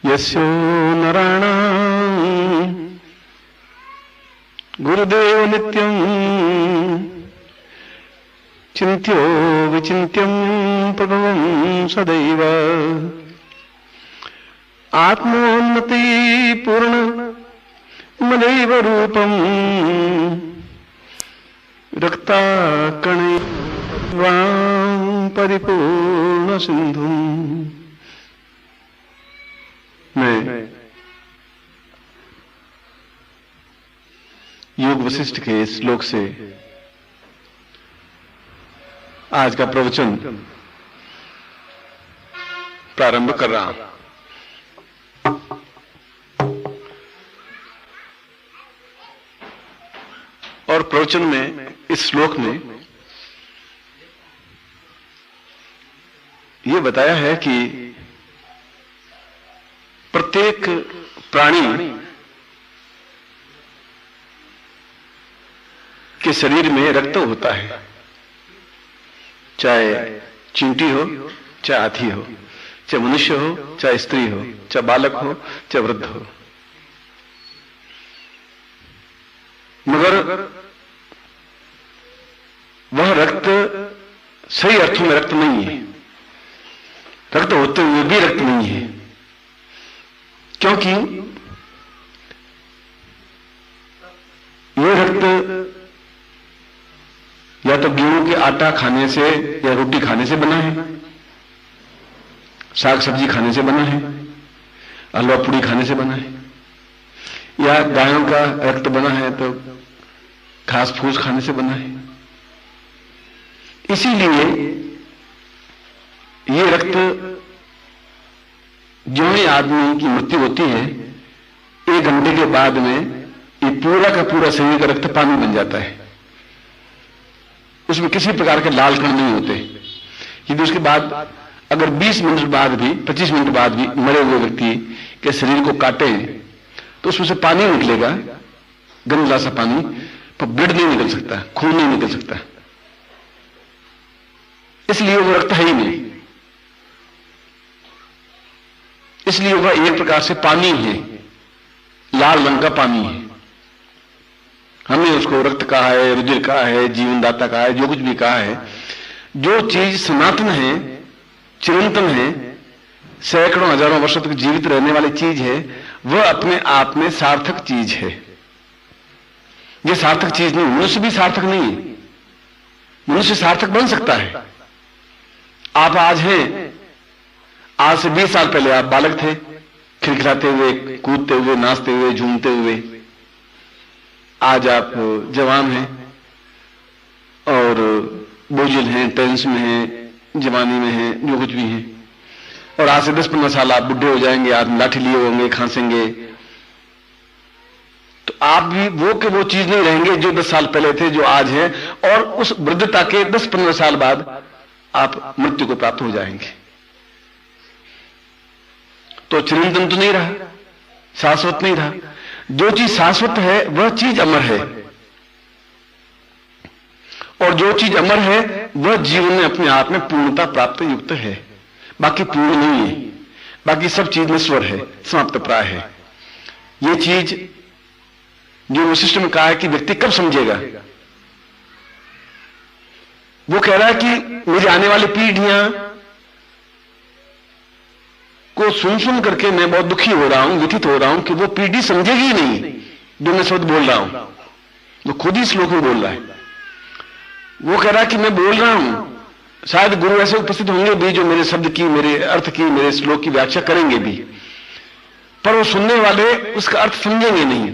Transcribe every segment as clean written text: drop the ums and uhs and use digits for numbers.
यस्यो नराणां गुरुदेव नित्यं चिन्त्यो विचिन्त्यं प्रभवं सदैव आत्मोन्नति पूर्ण मदैव रूपं रक्ताकणैर्वां परिपूर्ण सिंधुम्। मैं योग वशिष्ठ के श्लोक से आज का प्रवचन प्रारंभ कर रहा हूं। और प्रवचन में इस श्लोक में यह बताया है कि प्रत्येक प्राणी के शरीर में रक्त होता है, चाहे चींटी हो, चाहे हाथी हो, चाहे मनुष्य हो, चाहे स्त्री हो, चाहे बालक हो, चाहे वृद्ध हो। मगर वह रक्त सही अर्थों में रक्त नहीं है, रक्त होते हुए भी रक्त नहीं है। क्योंकि यह रक्त या तो गेहूं के आटा खाने से या रोटी खाने से बना है, साग सब्जी खाने से बना है, हलवा पूड़ी खाने से बना है, या गायों का रक्त बना है तो घास फूस खाने से बना है। इसीलिए ये रक्त जो ही आदमी की मृत्यु होती है, 1 घंटे के बाद में ये पूरा का पूरा शरीर का रक्त पानी बन जाता है। उसमें किसी प्रकार के लाल कण नहीं होते। यदि उसके बाद अगर 20 मिनट बाद भी, 25 मिनट बाद भी मरे हुए व्यक्ति के शरीर को काटे तो उसमें से पानी निकलेगा, गंदा सा पानी, पर ब्लड नहीं निकल सकता, खून नहीं निकल सकता। इसलिए वो रक्त है ही नहीं, इसलिए वह एक प्रकार से पानी है, लाल रंग का पानी है। हमने उसको रक्त कहा है, रुधिर कहा है, जीवनदाता कहा है, जो कुछ भी कहा है। जो चीज सनातन है, चिरंतन है, सैकड़ों हजारों वर्षों तक जीवित रहने वाली चीज है, वह अपने आप में सार्थक चीज है। यह सार्थक चीज नहीं, मनुष्य भी सार्थक नहीं है। मनुष्य सार्थक बन सकता है। आप आज हैं, आज से 20 साल पहले आप बालक थे, खिलखिलाते हुए, कूदते हुए, नाचते हुए, झूमते हुए। आज आप जवान हैं और बोझिल हैं, टेंस में हैं, जवानी में हैं, जो कुछ भी हैं। और आज से 10-15 साल आप बुढ़े हो जाएंगे, आप लाठी लिए होंगे, खांसेंगे, तो आप भी वो के वो चीज नहीं रहेंगे जो 10 साल पहले थे, जो आज है। और उस वृद्धता के 10-15 साल बाद आप मृत्यु को प्राप्त हो जाएंगे। तो चिरंतन तो नहीं रहा, शाश्वत नहीं रहा। जो चीज शाश्वत है वह चीज अमर है, और जो चीज अमर है वह जीवन में अपने आप में पूर्णता प्राप्त युक्त है। बाकी पूर्ण नहीं है, बाकी सब चीज नश्वर है, समाप्त प्राय है। यह चीज जो वशिष्ठ में कहा है कि व्यक्ति कब समझेगा, वो कह रहा है कि मेरी आने वाली पीढ़ियां को सुन करके मैं बहुत दुखी हो रहा हूं, व्यथित हो रहा हूं कि वो पीढ़ी समझेगी नहीं जो मैं शब्द बोल रहा हूं। वो खुद ही श्लोक में बोल रहा है। वो कह रहा है कि मैं बोल रहा हूं, शायद गुरु ऐसे उपस्थित होंगे भी जो मेरे शब्द की, मेरे अर्थ की, मेरे श्लोक की व्याख्या करेंगे भी, पर वो सुनने वाले उसका अर्थ समझेंगे नहीं,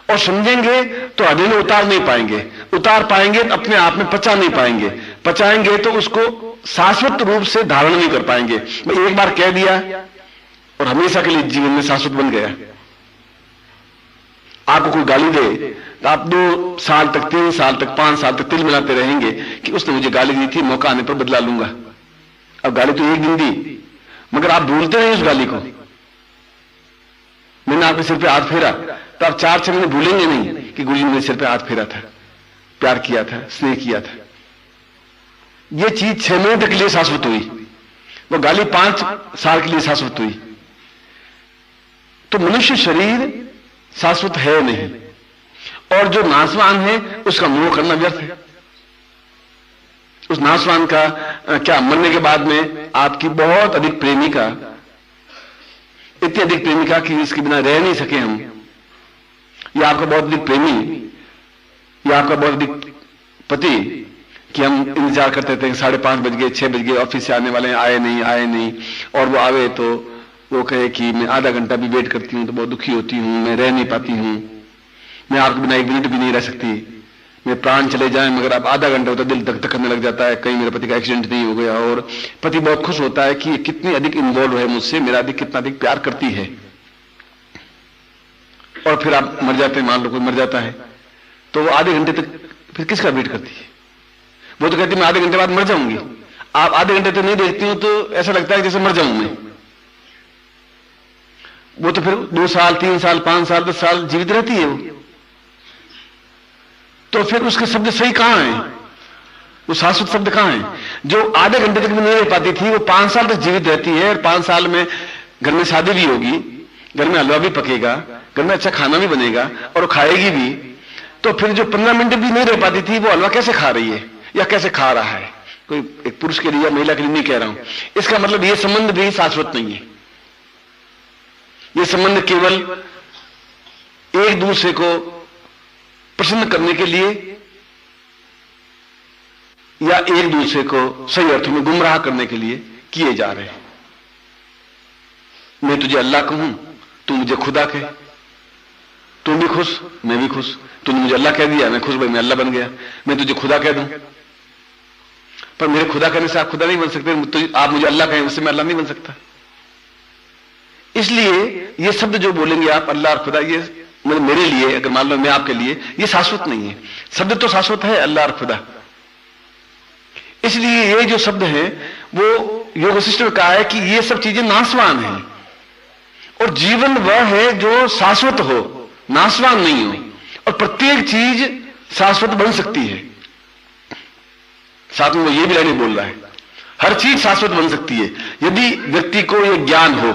और समझेंगे तो हृदय में उतार नहीं पाएंगे, उतार पाएंगे तो अपने आप में पचा नहीं पाएंगे, पचाएंगे तो उसको शाश्वत रूप से धारण नहीं कर पाएंगे। मैं एक बार कह दिया और हमेशा के लिए जीवन में शाश्वत बन गया। आपको कोई गाली दे तो आप 2 साल तक, 3 साल तक, 5 साल तक तिल मिलाते रहेंगे कि उसने मुझे गाली दी थी, मौका आने पर बदला लूंगा। अब गाली तो एक दिन दी, मगर आप भूलते रहे उस गाली को। मैंने आपके सिर पे हाथ फेरा तो आप 4-6 महीने भूलेंगे नहीं कि गुरु जी ने मेरे सिर पे हाथ फेरा था, प्यार किया था, स्नेह किया था। यह चीज 6 महीने तक के लिए शाश्वत हुई, वो गाली 5 साल के लिए शाश्वत हुई। तो मनुष्य शरीर शाश्वत है नहीं, और जो नाशवान है उसका मोह करना व्यर्थ है। उस नाशवान का क्या, मरने के बाद में आपकी बहुत अधिक प्रेमिका, इतनी अधिक प्रेमिका कि इसके बिना रह नहीं सके हम, या आपका बहुत अधिक प्रेमी, या आपका बहुत अधिक पति कि हम इंतजार करते थे 5:30 बज गए, 6 बज गए, ऑफिस से आने वाले हैं, आए नहीं, और वो आवे तो वो कहे कि मैं आधा घंटा भी वेट करती हूं तो बहुत दुखी होती हूं, मैं रह नहीं पाती हूं, मैं आपके बिना 1 मिनट भी नहीं रह सकती, मैं प्राण चले जाए मगर अब आधा घंटा होता दिल धक धक करने लग जाता है, कहीं मेरे पति का एक्सीडेंट नहीं हो गया। और पति बहुत खुश होता है कि ये कितनी अधिक इन्वॉल्व है मुझसे, मेरा अधिक कितना अधिक प्यार करती है। और फिर आप मर जाते हैं, मान लो कोई मर जाता है, तो वो आधे घंटे तक फिर किसका वेट करती है? वो तो कहती मैं आधे घंटे बाद मर जाऊंगी। आप आधे घंटे तक नहीं देखती हो तो ऐसा लगता है जैसे मर जाऊं मैं। वो तो फिर 2 साल, 3 साल, 5 साल, 10 साल जीवित रहती है वो। तो फिर उसके शब्द सही कहां है? वो शाश्वत शब्द कहां है? जो आधे घंटे तक भी नहीं रह पाती थी वो 5 साल तक जीवित रहती है, और 5 साल में घर में शादी भी होगी, घर में हलवा भी पकेगा, घर में अच्छा खाना भी बनेगा और वो खाएगी भी। तो फिर जो 15 मिनट भी नहीं रह पाती थी वो हलवा कैसे खा रही है या कैसे खा रहा है? कोई एक पुरुष के लिए या महिला के लिए नहीं कह रहा हूं। इसका मतलब ये संबंध भी शाश्वत नहीं है। ये संबंध केवल एक दूसरे को प्रसन्न करने के लिए या एक दूसरे को सही अर्थों में गुमराह करने के लिए किए जा रहे हैं। मैं तुझे अल्लाह कहूं, तू मुझे खुदा कहे, तू भी खुश मैं भी खुश, तूने मुझे अल्लाह कह दिया मैं खुश, भाई मैं अल्लाह बन गया, मैं तुझे खुदा कह दूं। पर मेरे खुदा कहने से आप खुदा नहीं बन सकते, तो आप मुझे अल्लाह कहें उससे मैं अल्लाह नहीं बन सकता। इसलिए ये शब्द जो बोलेंगे आप अल्लाह और खुदा, ये मेरे लिए, अगर मान लो मैं आपके लिए, ये शाश्वत नहीं है। शब्द तो शाश्वत है अल्लाह और खुदा। इसलिए ये जो शब्द है वो योग वशिष्ठ में कहा है कि ये सब चीजें नाशवान हैं, और जीवन वह है जो शाश्वत हो, नाशवान नहीं हो। और प्रत्येक चीज शाश्वत बन सकती है। साथ में वो ये भी लाइन बोल रहा है, हर चीज शाश्वत बन सकती है यदि व्यक्ति को यह ज्ञान हो।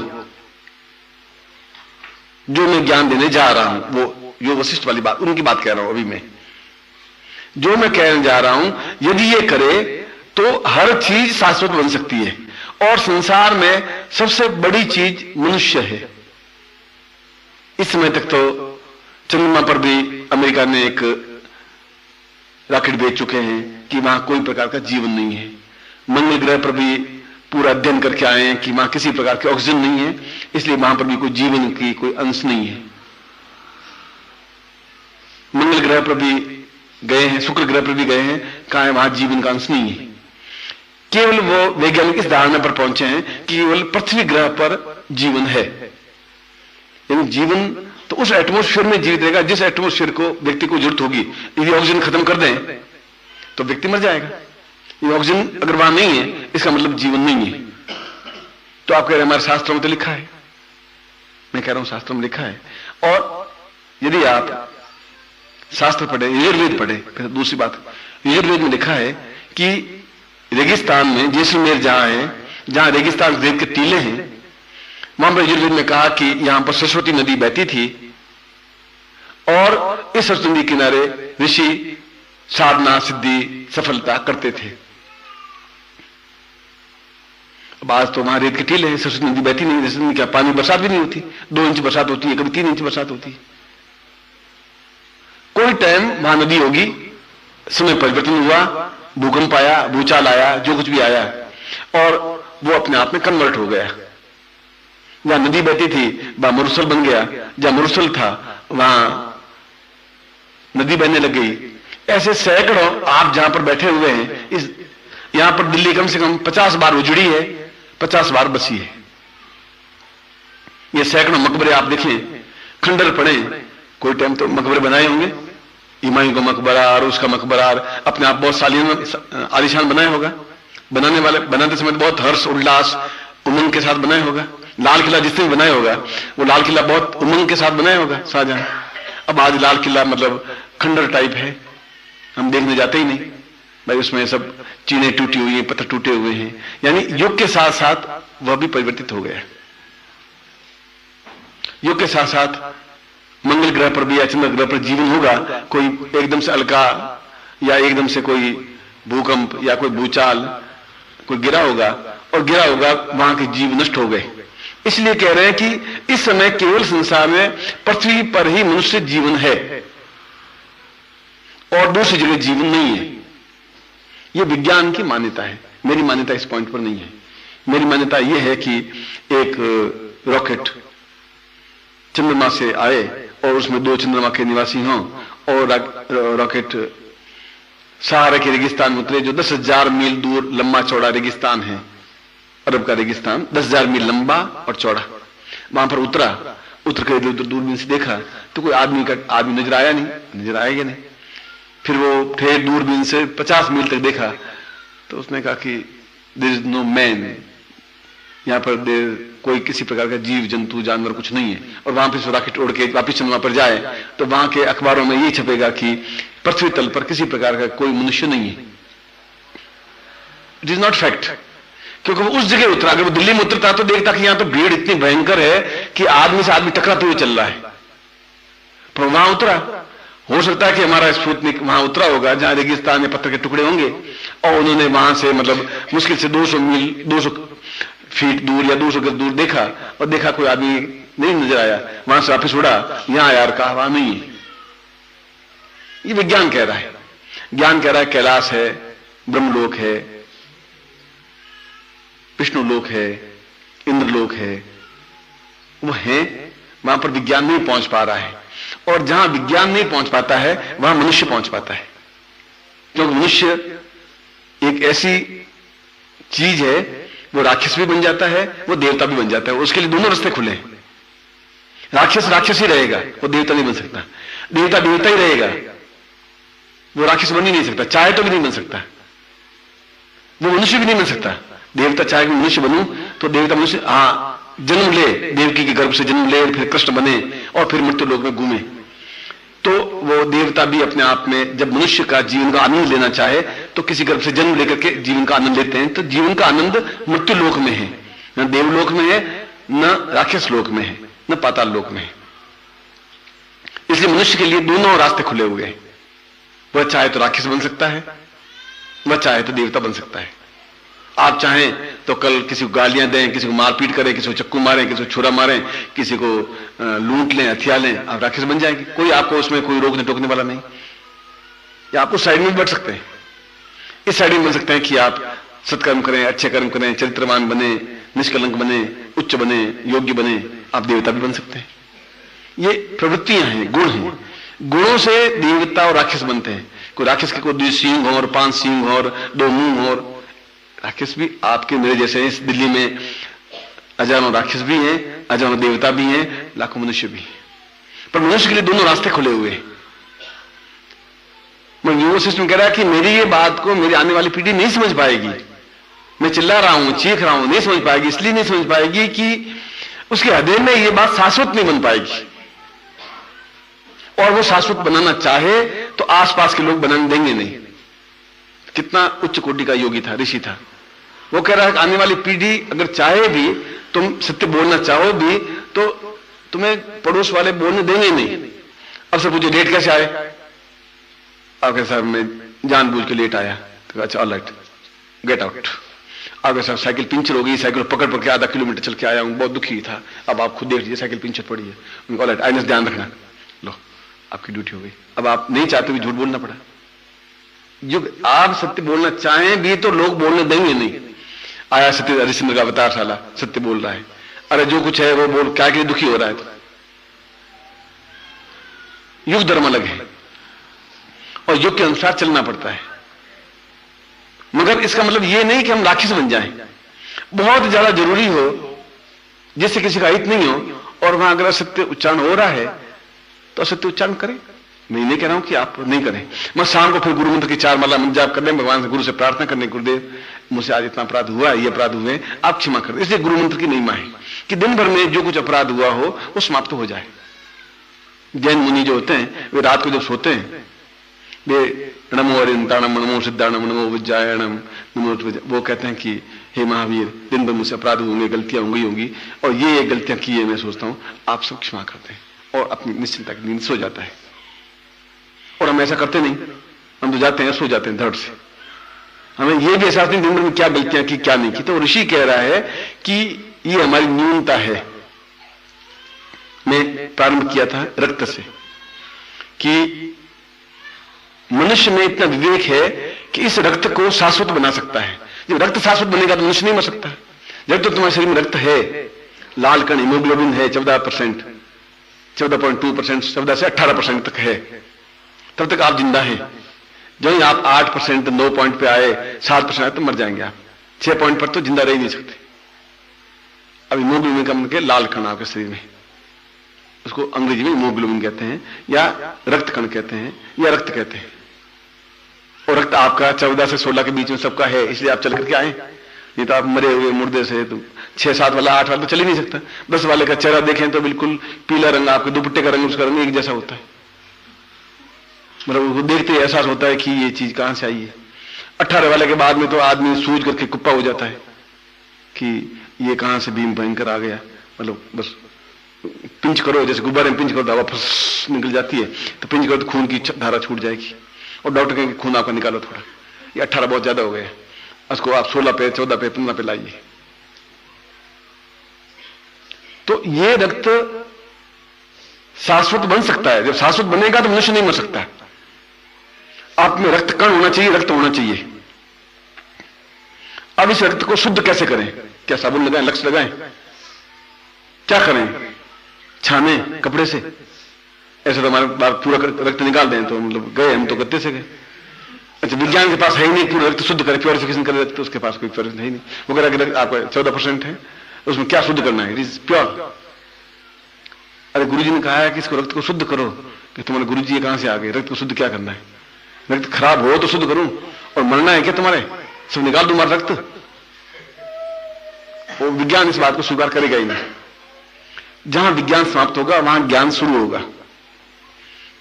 जो मैं ज्ञान देने जा रहा हूं वो योग वशिष्ठ वाली बात, उनकी बात कह रहा हूं अभी मैं। जो मैं कहने जा रहा हूं यदि ये करे तो हर चीज शाश्वत बन सकती है। और संसार में सबसे बड़ी चीज मनुष्य है। इस समय तक तो चंद्रमा पर भी अमेरिका ने एक रॉकेट भेज चुके हैं कि वहां कोई प्रकार का जीवन नहीं है। मंगल ग्रह पर भी पूरा अध्ययन करके आए हैं कि वहां किसी प्रकार की ऑक्सीजन नहीं है, इसलिए वहां पर भी कोई जीवन की कोई अंश नहीं है। मंगल ग्रह पर भी गए हैं, शुक्र ग्रह पर भी गए हैं, कहा है वहां जीवन का अंश नहीं है। केवल वो वैज्ञानिक इस धारणा पर पहुंचे हैं कि केवल पृथ्वी ग्रह पर जीवन है। यानी जीवन तो उस एटमोस्फेयर में जीवित रहेगा जिस एटमोस्फेयर को व्यक्ति को जरूरत होगी। यदि ऑक्सीजन खत्म कर दें तो व्यक्ति मर जाएगा। ये ऑक्सीजन अगर वहां नहीं है इसका मतलब जीवन नहीं है। तो आप कह रहे हैं हमारे शास्त्रों में तो लिखा है। मैं कह रहा हूं शास्त्रों में लिखा है। और यदि आप शास्त्र पढ़े, यजुर्वेद पढ़े, फिर दूसरी बात, यजुर्वेद में लिखा है कि रेगिस्तान में जैसलमेर जहां है, जहां रेगिस्तान रेत के टीले हैं, वहां पर यजुर्वेद में कहा कि यहां पर सरस्वती नदी बहती थी और इस सरस्वती नदी किनारे ऋषि साधना सिद्धि सफलता करते थे। अब आज तो वहां रेत के टीले हैं, सरस्वती नदी बहती नहीं, सरस्वती नदी क्या पानी, बरसात भी नहीं होती, 2 इंच बरसात होती है, कभी 3 इंच बरसात होती है। कोई टाइम वहां नदी होगी, समय परिवर्तन हुआ, भूकंप आया, भूचाल आया, जो कुछ भी आया और वो अपने आप में कन्वर्ट हो गया। जहां नदी बहती थी वहां मरुस्थल बन गया, जहां मरुस्थल था वहां नदी बहने लग गई। ऐसे सैकड़ों आप जहां पर बैठे हुए हैं, इस यहां पर दिल्ली कम से कम 50 बार उजड़ी है, 50 बार बसी है। ये सैकड़ों मकबरे आप देखें, खंडर पड़े, कोई टाइम तो मकबरे बनाए होंगे, हुमायूं का मकबरा और उसका मकबरा अपने आप बहुत आलिशान बनाया होगा। बनाने वाले बनाते समय बहुत हर्ष उल्लास उमंग के साथ बनाया होगा। लाल किला जिसने भी बनाया होगा वो लाल किला बहुत उमंग के साथ बनाया होगा शाहजहां। अब आज लाल किला मतलब खंडर टाइप है, हम देखने जाते ही नहीं भाई, उसमें सब चीनें टूटी हुई हैं, पत्थर टूटे हुए हैं। यानी युग के साथ साथ वह भी परिवर्तित हो गया। युग के साथ साथ मंगल ग्रह पर भी या चंद्र ग्रह पर जीवन होगा। कोई एकदम से अलका या एकदम से कोई भूकंप या कोई भूचाल कोई गिरा होगा और गिरा होगा, वहां के जीव नष्ट हो गए। इसलिए कह रहे हैं कि इस समय केवल संसार में पृथ्वी पर ही मनुष्य जीवन है और दूसरी जगह जीवन नहीं है। यह विज्ञान की मान्यता है, मेरी मान्यता इस पॉइंट पर नहीं है। मेरी मान्यता यह है कि एक रॉकेट चंद्रमा से आए और उसमें 2 चंद्रमा के निवासी हों और रॉकेट सहारा के रेगिस्तान में उतरे, जो 10,000 मील दूर लंबा चौड़ा रेगिस्तान है, अरब का रेगिस्तान 10,000 मील लंबा और चौड़ा। वहां पर उतर कर इधर दूरबीन से देखा तो कोई आदमी नजर आया नहीं, नजर आएगा नहीं। फिर वो फिर दूरबीन से 50 मील तक देखा तो उसने कहा कि देयर इज नो मैन, यहां पर कोई किसी प्रकार का जीव जंतु जानवर कुछ नहीं है। और वहां पर रॉकेट उड़ के वापिस चंद्रमा पर जाए तो वहां के अखबारों में ये छपेगा कि पृथ्वी तल पर किसी प्रकार का कोई मनुष्य नहीं है। इट इज नॉट फैक्ट, क्योंकि वो उस जगह उतरा। अगर वो दिल्ली में उतरता तो देखता कि यहां तो भीड़ इतनी भयंकर है कि आदमी से आदमी टकराते हुए चल रहा है, पर वहां उतरा। हो सकता है कि हमारा स्पुतनिक वहां उतरा होगा जहां रेगिस्तान में पत्थर के टुकड़े होंगे और उन्होंने वहां से मतलब मुश्किल से 200 फीट दूर या 200 गज दूर देखा और देखा कोई आदमी नहीं नजर आया, वहां से वापिस उड़ा, यहां यार कहा वहां नहीं है। ये विज्ञान कह रहा है। ज्ञान कह रहा है कैलाश है, ब्रह्मलोक है, विष्णुलोक है, इंद्रलोक है, वो है। वहां पर विज्ञान नहीं पहुंच पा रहा है और जहां विज्ञान नहीं पहुंच पाता है वहां मनुष्य पहुंच पाता है, क्योंकि मनुष्य एक ऐसी चीज है, वो राक्षस भी बन जाता है, वो देवता भी बन जाता है। उसके लिए दोनों रास्ते खुले हैं। राक्षस ही रहेगा, वो देवता नहीं बन सकता। देवता देवता ही रहेगा, वो राक्षस बन ही नहीं सकता, चाहे तो भी नहीं बन सकता। वो मनुष्य भी नहीं बन सकता। देवता चाहे कि मनुष्य बनूं तो देवता मनुष्य जन्म ले, देवकी के गर्भ से जन्म ले, फिर कृष्ण बने और फिर मृत्यु लोक में घूमे, तो वो देवता भी अपने आप में जब मनुष्य का जीवन का आनंद लेना चाहे तो किसी गर्भ से जन्म लेकर के जीवन का आनंद लेते हैं। तो जीवन का आनंद मृत्यु लोक में है, न देवलोक में है, न राक्षस लोक में है, न पाताल लोक में है। इसलिए मनुष्य के लिए दोनों रास्ते खुले हुए हैं। वह चाहे तो राक्षस बन सकता है, वह चाहे तो देवता बन सकता है। आप चाहें तो कल किसी को गालियां दें, किसी को मारपीट करें, किसी को चक्कू मारें, किसी को छुरा मारें, किसी को लूट लें, हथिया लें, आप राक्षस बन जाएंगे। कोई आपको उसमें कोई रोकने टोकने वाला नहीं। या आप उस साइड में भी बढ़ सकते हैं, इस साइड में बन सकते हैं कि आप सत्कर्म करें, अच्छे कर्म करें, चरित्रवान बने, निष्कलंक बने, उच्च बने, योग्य बने, आप देवता भी बन सकते हैं। ये प्रवृत्तियां हैं, गुण हैं। गुणों से देवता और राक्षस बनते हैं। कोई राक्षस के कोई 2 सींग हो और 5 सींग हो और 2 मुंह हो। राक्षस भी आपके मेरे जैसे हैं। इस दिल्ली में हजारों राक्षस भी हैं, हजारों देवता भी हैं, लाखों मनुष्य भी हैं। पर मनुष्य के लिए दोनों रास्ते खुले हुए हैं। यूनिवर्सल सिस्टम कह रहा है कि मेरी ये बात को मेरी आने वाली पीढ़ी नहीं समझ पाएगी। मैं चिल्ला रहा हूं, चीख रहा हूं, नहीं समझ पाएगी। इसलिए नहीं समझ पाएगी कि उसके हृदय में ये बात शाश्वत नहीं बन पाएगी, और वो शाश्वत बनाना चाहे तो आसपास के लोग बनाने देंगे नहीं। कितना उच्च कोटि का योगी था, ऋषि था। वो कह रहा है कि आने वाली पीढ़ी अगर चाहे भी, तुम सत्य बोलना चाहो भी, तो तुम्हें पड़ोस वाले बोलने देंगे नहीं। अब सर मुझे लेट कैसे आए? आपके साहब मैं जानबूझ के लेट आया। तो अच्छा ऑल राइट, गेट आउट। आपके साहब साइकिल पंचर हो गई, साइकिल पकड़ के आधा किलोमीटर चल के आया हूं, बहुत दुखी था। अब आप खुद देख लीजिए साइकिल पंचर पड़ी है। उनको ऑल राइट, आइनस ध्यान रखना, लो आपकी ड्यूटी हो गई। अब आप नहीं चाहते भी झूठ बोलना पड़ा। जो आप सत्य बोलना चाहें भी तो लोग बोलने देंगे नहीं। आया सत्य हरिश्चंद्र का अवतार, साला सत्य बोल रहा है। अरे जो कुछ है वो बोल, क्या के दुखी हो रहा है? तो युग धर्म अलग है और युग के अनुसार चलना पड़ता है। मगर इसका मतलब ये नहीं कि हम राक्षस बन जाएं। बहुत ज्यादा जरूरी हो जिससे किसी का हित नहीं हो और वहां अगर असत्य उच्चारण हो रहा है तो असत्य उच्चारण करें। मैं नहीं कह रहा हूं कि आप नहीं करें। मैं शाम को फिर गुरु मंत्र की 4 माला जाप कर लें, भगवान से गुरु से प्रार्थना करने, गुरुदेव मुझसे आज इतना अपराध हुआ, ये अपराध हुए, आप क्षमा कर दें। इसलिए गुरु मंत्र की महिमा है कि दिन भर में जो कुछ अपराध हुआ हो वो समाप्त हो जाए। जैन मुनि जो होते हैं वे रात को जब सोते हैं वे नमो अरिंताणम, नमो सिद्धाणम, नमो विज्जायणम, नमो, वो कहते हैं कि हे महावीर, दिन भर मुझसे अपराध होंगे, गलतियां होंगी और ये गलतियां की है, मैं सोचता हूं आप सब क्षमा करते हैं, और अपनी निश्चिंता की नींद सो जाता है। और हम ऐसा करते नहीं, हम तो जाते हैं, सो जाते हैं धड़ से। हमें यह भी एहसास नहीं दिन भर में क्या गलतियां की, क्या नहीं की। तो ऋषि कह रहा है कि ये हमारी न्यूनता है। मैं प्रारंभ किया था रक्त से कि मनुष्य में इतना विवेक है कि इस रक्त को शाश्वत बना सकता है। जब रक्त शाश्वत बनेगा तो मनुष्य नहीं मर सकता। जब तक तुम्हारे शरीर में रक्त है, लाल कण हीमोग्लोबिन है 14%, 14.2%, 14 से 18% तक है, तब तक आप जिंदा हैं। जो ही आप 8%, 9 पॉइंट पे आए, 7% आए तो मर जाएंगे आप। 6 पॉइंट पर तो जिंदा रह ही नहीं सकते। अब हीमोग्लोबिन का मतलब लाल कण आपके शरीर में, उसको अंग्रेजी में हीमोग्लोबिन कहते हैं, या रक्त कण कहते हैं, या रक्त कहते हैं। और रक्त आपका 14 से 16 के बीच में सबका है, इसलिए आप चल करके आए। नहीं तो आप मरे हुए मुर्दे से, तो 6-7 वाला 8 वाला तो चल ही नहीं सकता। 10 वाले का चेहरा देखें तो बिल्कुल पीला रंग, आपके दुपट्टे का रंग उसका रंग एक जैसा होता है। मतलब उसको देखते ही एहसास होता है कि ये चीज कहां से आई है। 18 वाले के बाद में तो आदमी सूझ करके कुप्पा हो जाता है कि ये कहां से भीम भयंकर आ गया। मतलब बस पिंच करो, जैसे गुब्बारे में पिंच करो, हवा फस निकल जाती है, तो पिंच करो तो खून की धारा छूट जाएगी, और डॉक्टर कहेंगे खून आपका निकालो थोड़ा, ये 18 बहुत ज्यादा हो गया, उसको आप 16 पे, 14 पे, 15 पे लाइए। तो ये रक्त शाश्वत बन सकता है। जब शाश्वत बनेगा तो मनुष्य नहीं मर सकता। आप में रक्त कण होना चाहिए, रक्त होना चाहिए। अब इस रक्त को शुद्ध कैसे करें? क्या साबुन लगाएं, लक्ष्य लगाएं, क्या करें? छाने कपड़े से? ऐसे तो हमारे पूरा रक्त निकाल दें तो मतलब गए, हम तो गत्ते से गए। अच्छा, विज्ञान के पास है ही नहीं पूरा रक्त शुद्ध करे, प्योरिफिकेशन करे रक्त, तो उसके पास कोई प्योरिफिकेशन है ही नहीं। वो कह रहा कि आपका 14% है, उसमें क्या शुद्ध करना है? It is pure. अरे गुरुजी ने कहा है कि इसको रक्त को शुद्ध करो, कि तुम्हारे गुरुजी ये कहां से आ गए? रक्त को शुद्ध क्या करना है? रक्त खराब हो तो शुद्ध करूं, और मरना है क्या तुम्हारे? सब निकाल दूं तुम्हारा रक्त? वो विज्ञान इस बात को स्वीकार करेगा ही नहीं। जहां विज्ञान समाप्त होगा वहां ज्ञान शुरू होगा।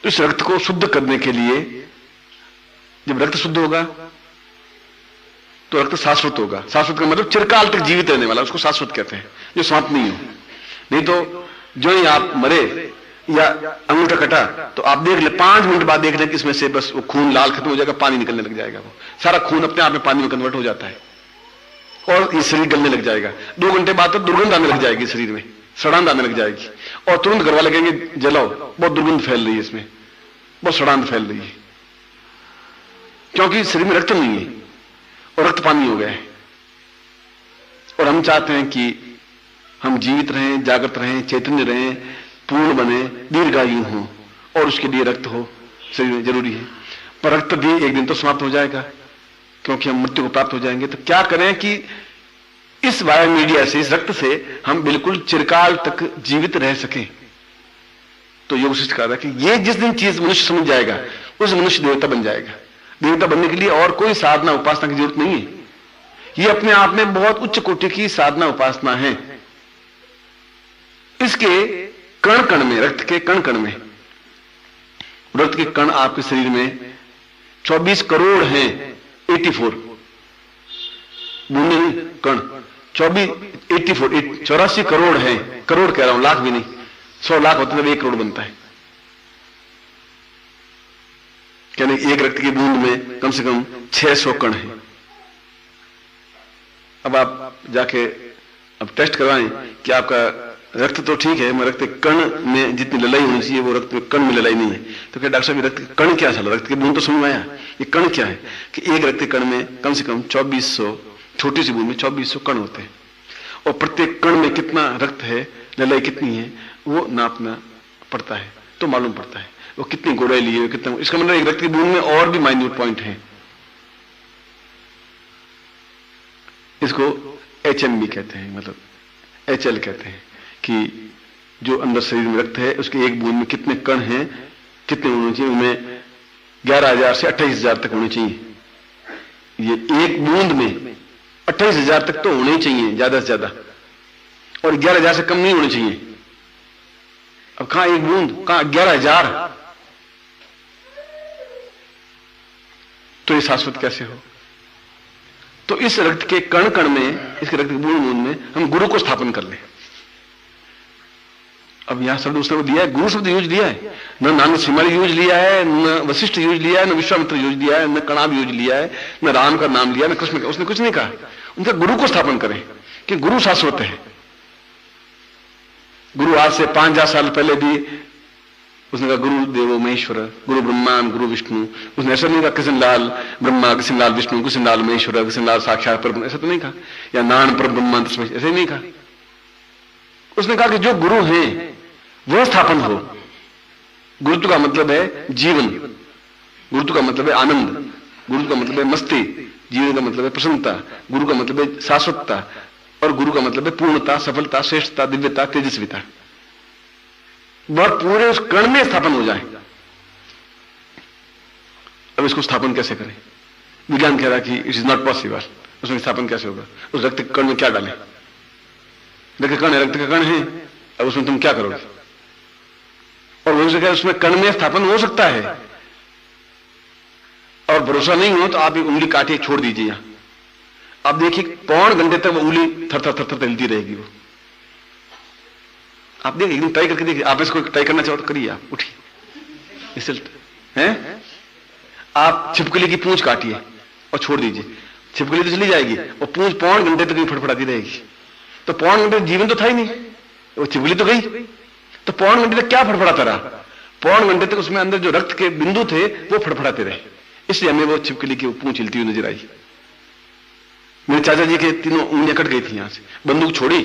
तो इस रक्त को शुद्ध करने के लिए, जब रक्त शुद्ध होगा तो रक्त शाश्वत होगा। शाश्वत का मतलब चिरकाल तक जीवित रहने वाला, उसको शाश्वत कहते हैं, जो समाप्त नहीं हो। नहीं तो जो ही आप मरे या अंगूठा कटा तो आप देख ले, 5 मिनट बाद देख ले कि इसमें से बस वो खून लाल खत्म हो जाएगा, पानी निकलने लग जाएगा। वो सारा खून अपने आप में पानी में कन्वर्ट हो जाता है और ये शरीर गलने लग जाएगा। 2 घंटे बाद तो दुर्गंध आने लग जाएगी शरीर में, सड़ांध आने लग जाएगी, और तुरंत घर वाले कहेंगे जलाओ, बहुत दुर्गंध फैल रही है इसमें, बहुत सड़ांध फैल रही है, क्योंकि शरीर में रक्त नहीं है और रक्त पानी हो गया है। और हम चाहते हैं कि हम जीवित रहें, जागृत रहें, चैतन्य रहें, पूर्ण बने, दीर्घायु हो, और उसके लिए रक्त हो शरीर में जरूरी है। पर रक्त भी एक दिन तो समाप्त हो जाएगा, क्योंकि हम मृत्यु को प्राप्त हो जाएंगे। तो क्या करें कि इस वायु मीडिया से, इस रक्त से हम बिल्कुल चिरकाल तक जीवित रह सकें? तो योग शिष्ट कहा था कि ये जिस दिन चीज मनुष्य समझ जाएगा, उस मनुष्य देवता बन जाएगा। देवता बनने के लिए और कोई साधना उपासना की जरूरत नहीं है। ये अपने आप में बहुत उच्च कोटि की साधना उपासना है। इसके कण कण में, रक्त के कण कण में, रक्त के कण आपके शरीर में 24 करोड़ हैं, 84 बूंदे नहीं, कण 84 करोड़ हैं। करोड़ कह रहा हूं, लाख भी नहीं। 100 लाख होते तब 1 करोड़ बनता है। कहने एक रक्त की बूंद में कम से कम 600 कण है। अब आप जाके अब टेस्ट करवाएं कि आपका रक्त तो ठीक है, मगर रक्त के कण में जितनी ललाई होनी चाहिए वो रक्त के कण में ललाई नहीं है। तो क्या डॉक्टर साहब रक्त के कण क्या? रक्त की बूंद तो समझ में आया, ये कण क्या है? कि एक रक्त के कण में कम से कम 2400, छोटी सी बूंद में 2400 कण होते हैं, और प्रत्येक कण में कितना रक्त है, ललाई कितनी है, वो नापना पड़ता है, तो मालूम पड़ता है वो कितनी गोड़े लिए, कितना। इसका मतलब एक रक्त की बूंद में और भी माइन्यूट पॉइंट है। इसको HMB कहते हैं, मतलब HL कहते हैं, कि जो अंदर शरीर में रक्त है उसके एक बूंद में कितने कण हैं, कितने होने चाहिए। उनमें 11,000 से 28,000 तक होने चाहिए। ये एक बूंद में 28,000 तक तो होने ही चाहिए ज्यादा से ज्यादा, और 11,000 से कम नहीं होने चाहिए। अब कहां एक बूंद, कहां 11,000? तो ये शाश्वत कैसे हो? तो इस रक्त के कण कण में, इसके रक्त के बूंद बूंद में हम गुरु को स्थापन कर लें। अब यहां शब्द उसने दिया है, गुरु शब्द यूज लिया है, न नानक सिमारी यूज लिया है, न वशिष्ठ यूज लिया है, न विश्वामित्र यूज लिया है, न कणाब यूज लिया है, न राम का नाम लिया, न कृष्ण का, उसने कुछ नहीं कहा। उनका गुरु को स्थापन करें कि गुरु शाश्वत है। गुरु आज से 5000 साल पहले भी उसने कहा गुरु देवो महेश्वर, गुरु ब्रह्मा गुरु विष्णु। उसने ऐसा नहीं कहा कृष्णलाल ब्रह्मा, कृष्णलाल विष्णु, कृष्णलाल महेश्वर, कृष्णलाल साक्षात पर, ऐसा तो नहीं कहा, या नान पर ब्रह्मा, ऐसे नहीं कहा। उसने कहा कि जो गुरु हैं वह स्थापन हो। गुरुत्व का मतलब है जीवन, गुरुत्व का मतलब है आनंद, गुरु का मतलब है मस्ती, जीवन का मतलब है प्रसन्नता, गुरु का मतलब है शाश्वतता, और गुरु का मतलब है पूर्णता, सफलता, श्रेष्ठता, दिव्यता, तेजस्विता। वह पूरे उस कण में स्थापन हो जाए। अब इसको स्थापन कैसे करें? विज्ञान कह रहा है कि इट इज नॉट पॉसिबल। उसमें स्थापन कैसे होगा? उस रक्त के कण में क्या डालें? रक्त कण है, रक्त का कण है, अब उसमें तुम क्या करोगे? और वो कह उसमें कण में स्थापन हो सकता है, और भरोसा नहीं हो तो आप एक उंगली काटिए, छोड़ दीजिए यहां। आप देखिए पौन घंटे तक वो उंगली थर थर थर थर हिलती रहेगी। वो आप देखिए, एक दिन ट्राई करके देखिए। आप इसको ट्राई करना चाहो तो करिए, आप उठिए, रिजल्ट है। आप छिपकली की पूंछ काटिए और छोड़ दीजिए, छिपकली तो चली जाएगी, और पूंछ पौन घंटे तक फड़फड़ाती रहेगी। तो पौन घंटे जीवन तो था ही नहीं, वो छिपकली तो गई, तो पौन घंटे तक क्या फड़फड़ाता रहा? पौन घंटे तक उसमें अंदर जो रक्त के बिंदु थे वो फड़फड़ाते रहे, इसलिए हमें वो छिपकली की पूंछ हिलती हुई नजर आई। मेरे चाचा जी के तीनों उंगलियां कट गई थी यहां से, बंदूक छोड़ी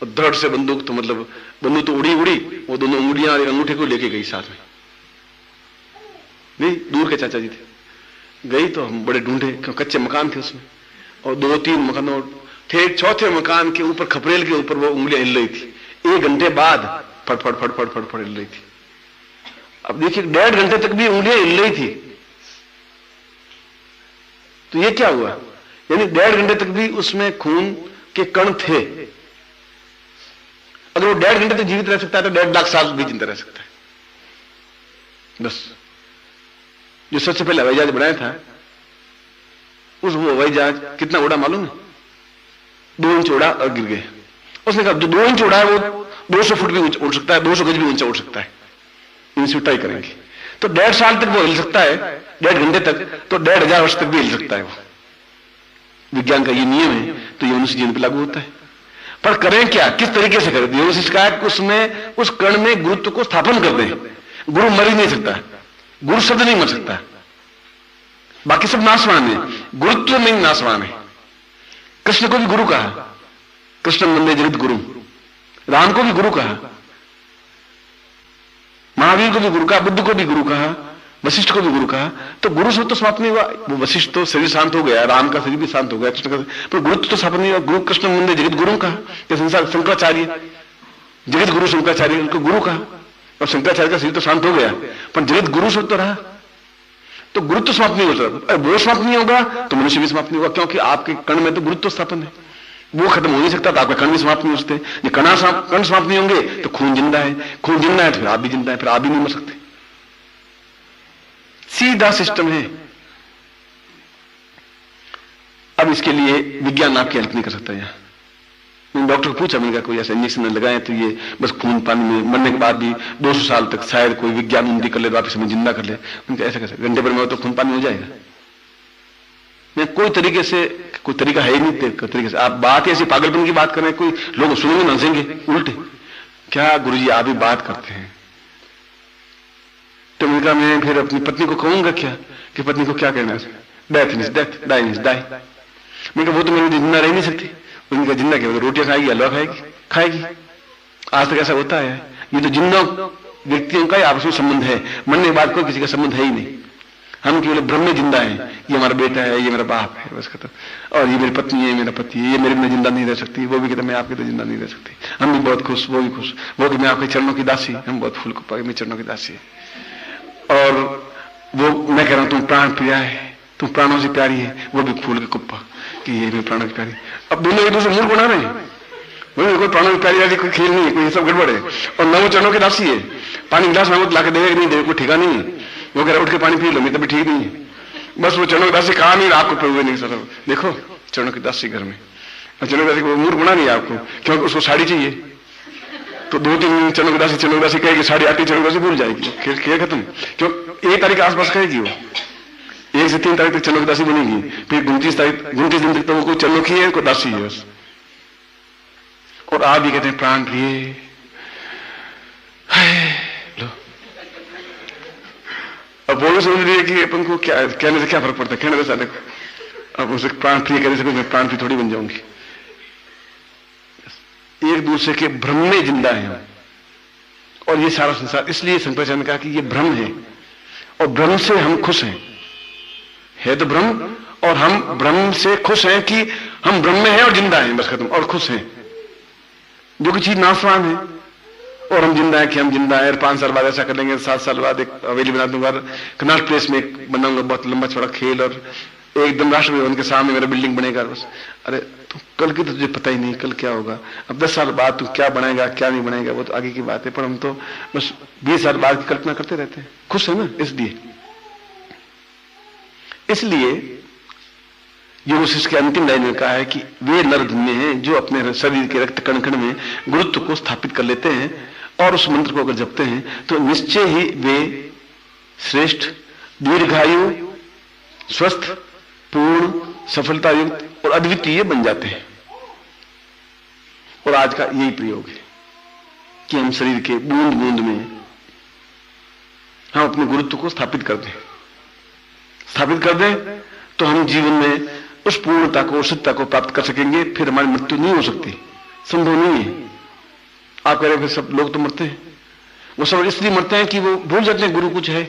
और धड़ से बंदूक, तो मतलब बंदूक तो उड़ी उड़ी, वो दोनों उंगलियां और अंगूठे को लेके गई साथ में। नहीं, दूर के चाचा जी थे, गई तो हम बड़े ढूंढे, क्यों कच्चे मकान थे उसमें, और 2-3 मकान, और ठेठ चौथे मकान के ऊपर खपरेल के ऊपर वो उंगलियां हिल रही थी। 1 घंटे बाद फटफड़ फटफड़ फटफड़ हिल रही थी। अब देखिए 1.5 घंटे तक भी उंगलियां हिल रही थी, तो ये क्या हुआ? यानी 1.5 घंटे तक भी उसमें खून के कण थे। अगर वो 1.5 घंटे तक जीवित रह सकता है तो 1.5 लाख साल भी जिंदा रह सकता है। बस जो सबसे पहले हवाई जहाज बनाया था, उस वो हवाई जहाज कितना उड़ा मालूम है? 2 इंच उड़ा और गिर गए। उसने कहा जो 2 इंच उड़ा है वो 200 फुट भी उड़ सकता है, 200 गज भी ऊंचा उड़ सकता है। इनसे ट्राई करेंगे तो 1.5 साल तक वो हिल सकता है, 1.5 घंटे तक, तो 1.5 वर्ष तक भी हिल सकता है वो। विज्ञान का ये नियम है, तो ये मनुष्य जीवन पर लागू होता है। पर करें क्या, किस तरीके से करें? योग शिक्षा उसमें उस कण में गुरुत्व को स्थापन कर दें। गुरु मर ही नहीं सकता, गुरु शब्द नहीं मर सकता, बाकी सब नाशवान है, गुरुत्व नहीं नाशवान है। कृष्ण को भी गुरु कहा, कृष्ण वंदे जगत गुरु। राम को भी गुरु कहा, महावीर को भी गुरु कहा, बुद्ध को भी गुरु कहा, वशिष्ठ को भी गुरु कहा। तो गुरु शब्द तो समाप्त नहीं हुआ। वो वशिष्ठ तो शरीर शांत हो गया, राम का शरीर भी शांत हो गया, कृष्ण का, पर गुरुत्व तो स्थापन नहीं हुआ। गुरु कृष्ण वंदे जगत गुरु कहा, संसार शंकराचार्य जगत गुरु शंकराचार्य, उनको गुरु कहा, और शंकराचार्य का शरीर तो शांत हो गया, पर जगत गुरु शब्द तो रहा। तो गुरुत्व समाप्त नहीं होता, वो समाप्त नहीं होगा तो मनुष्य भी समाप्त नहीं होगा, क्योंकि आपके कण में तो गुरुत्व स्थापन है, वो खत्म हो नहीं सकता, तो आपके कण भी समाप्त नहीं हो सकते। ये कण समाप्त नहीं होंगे तो खून जिंदा है, खून जिंदा है तो फिर आप भी जिंदा है, फिर आप भी नहीं मर सकते। सीधा सिस्टम है। अब इसके लिए विज्ञान आपकी हेल्प नहीं कर सकता। यहां मैंने डॉक्टर को पूछा, मैंने कहा कोई ऐसा इंजेक्शन लगाए तो ये बस खून पानी में मरने के बाद भी 200 साल तक शायद कोई विज्ञान उन्नति कर ले, वापस हमें जिंदा कर ले। उनका ऐसा कैसे, घंटे भर में तो खून पानी हो जाएगा? मैं कोई तरीके से, कोई तरीका है ही नहीं तरीके से। आप बात ऐसी पागलपन की बात कर रहे हैं, कोई लोग सुनेंगे हंसेंगे उल्टे, क्या गुरुजी आप ही बात करते हैं? तो मैंने कहा मैं फिर अपनी पत्नी को कहूंगा क्या, कि पत्नी को क्या कहना है? Death is death, die is die. मैंने कहा वो तो मेरे जिंदा रह नहीं सकती। उनका जिंदा क्या, रोटियां खाएगी, हलवा खाएगी। आज तक ऐसा होता है। ये तो जिंदा व्यक्तियों का आपस में संबंध है, मरने के बाद कोई किसी का संबंध है ही नहीं। हम केवल भ्रम में जिंदा है, ये हमारा बेटा है, ये मेरा बाप है, बस खत्म। और ये मेरी पत्नी है, मेरा पति है, ये मेरे बिना जिंदा नहीं रह सकती। वो भी कहते मैं आपके तो जिंदा नहीं रह सकती। हम भी बहुत खुश, वो भी खुश, वो कि मैं आपके चरणों की दासी, हम बहुत फूल को मेरे चरणों की दासी है। और वो मैं कह रहा हूं तुम प्राण प्रिया है, तुम प्राणों से प्यारी है, वो भी फूल के कुप्पा कि ये भी प्राणों की प्यारी। अब दोनों एक दूसरे मूर्ख बना रहे हैं। कोई प्राणों की प्यारी वाली कोई खेल नहीं है, कोई सब गड़बड़ है। और न वो चरणों की दासी है, पानी गिलास में ला के देगा कि नहीं देगा, कोई ठिका नहीं है। वो कह रहा उठ के पानी पी लो, मैं तभी ठीक नहीं है, बस वो चरणों की दासी कहा नहीं, आपको पे हुए नहीं सर। देखो चरणों की दासी घर में। चरणों की दासी को मूर्ख बना नहीं आपको, क्योंकि उसको साड़ी चाहिए, तो 2-3 दिन चरणों की दासी कहेगी, साड़ी आती चरणों की दासी भूल जाएगी, खेल खत्म। क्यों? 1 तारीख के आसपास कहेगी वो, 1 से 3 तारीख तक चरणों की दासी बनेगी, फिर 29 दिन तक तो वो कोई चरणों की है, कोई दासी है बस। और आप भी कहते हैं प्राण प्रिय, अब वो भी समझ रही है कि अपन को क्या कहने से क्या फर्क पड़ता है, कहने से सारे को। अब उसे प्राण प्रिय कहने से मैं प्राण प्रिय थोड़ी बन जाऊंगी। एक दूसरे के भ्रम में जिंदा है हम, और ये सारा संसार, इसलिए शंकराचार्य ने कहा कि ये भ्रम है, और भ्रम से हम खुश हैं। है तो भ्रम, और हम भ्रम से खुश हैं कि हम भ्रम में हैं और जिंदा हैं, बस खत्म, और खुश हैं। जो कि चीज नाशवान है, और हम जिंदा है कि हम जिंदा है। 5 साल बाद ऐसा कर लेंगे, 7 साल बाद एक हवेली बना दूंगा, कनॉट प्लेस में एक बनाऊंगा बहुत लंबा चौड़ा खेल, और एकदम राष्ट्रपति भवन के सामने मेरा बिल्डिंग बनेगा बस। अरे तो कल की तो तुझे पता ही नहीं कल क्या होगा। अब 10 साल बाद तू क्या बनाएगा क्या नहीं बनाएगा वो तो आगे की बात है, पर हम तो बस 20 साल बाद की कल्पना करते रहते हैं, खुश है ना। इसलिए योग वशिष्ठ के अंतिम लाइन में कहा है कि वे नर धन्य हैं जो अपने शरीर के रक्त कण कण में गुरुत्व को स्थापित कर लेते हैं, और उस मंत्र को अगर जपते हैं तो निश्चय ही वे श्रेष्ठ, दीर्घायु, स्वस्थ, पूर्ण, सफलता युक्त और अद्वितीय बन जाते हैं। और आज का यही प्रयोग है कि हम शरीर के बूंद बूंद में हम अपने गुरुत्व को स्थापित कर दें तो हम जीवन में उस पूर्णता को, शुद्धता को प्राप्त कर सकेंगे। फिर हमारी मृत्यु नहीं हो सकती, संभव नहीं है। आप कह रहे हैं फिर सब लोग तो मरते हैं, वो सब इसलिए मरते हैं कि वो भूल जाते हैं गुरु कुछ है।